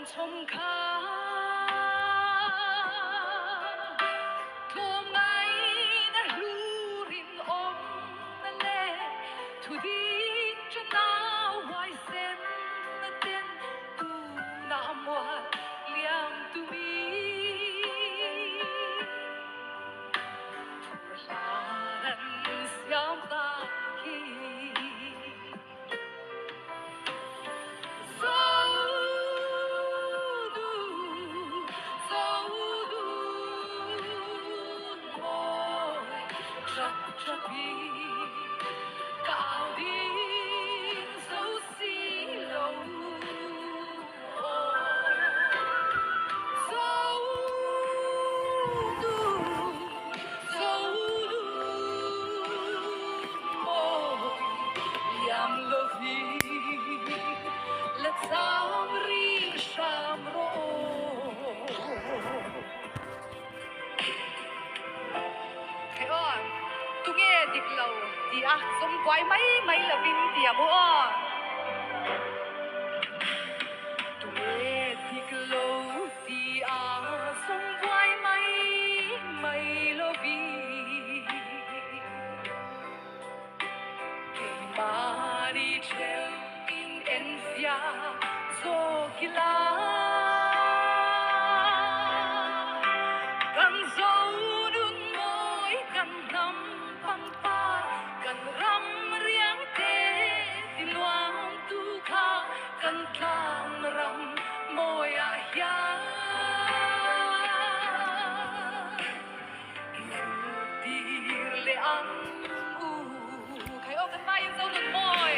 冲卡，托买那路人om那嘞，土地这那外线那点土那么亮土米，土拉人想大气。Dik lo ti a som quay mấy là vin tia mo tu nghe dik lo ti a som quay mấy lo vi ke ma đi treo in en sia zo kila kan zo dun moi kan nam kan ram riang te tin luang tu kha kan tlang ram moya ya dir le ang u khai o kan mai yung dâu lun moi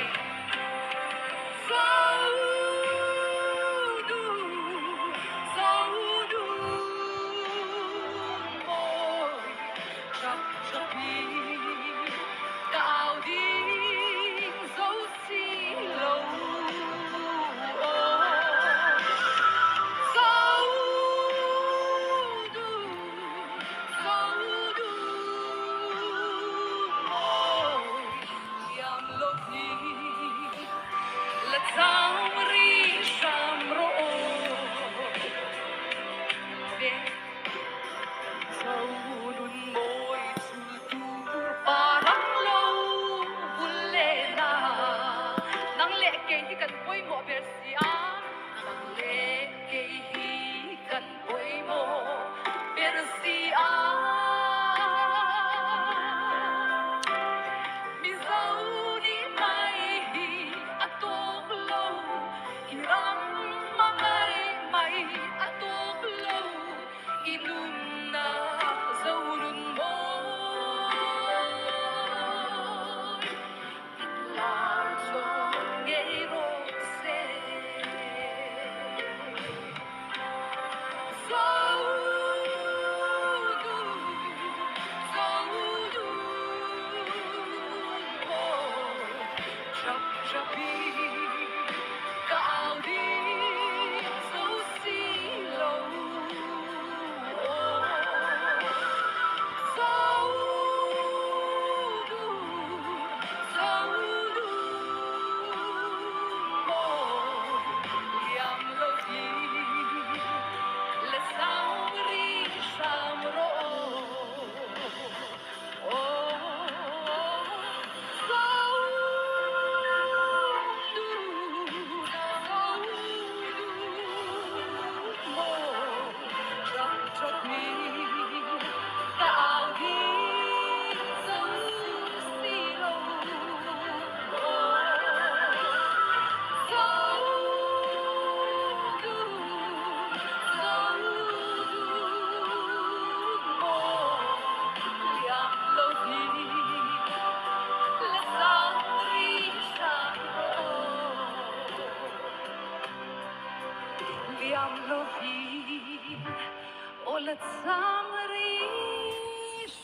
Olet samri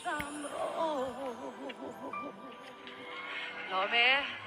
samro. Nå med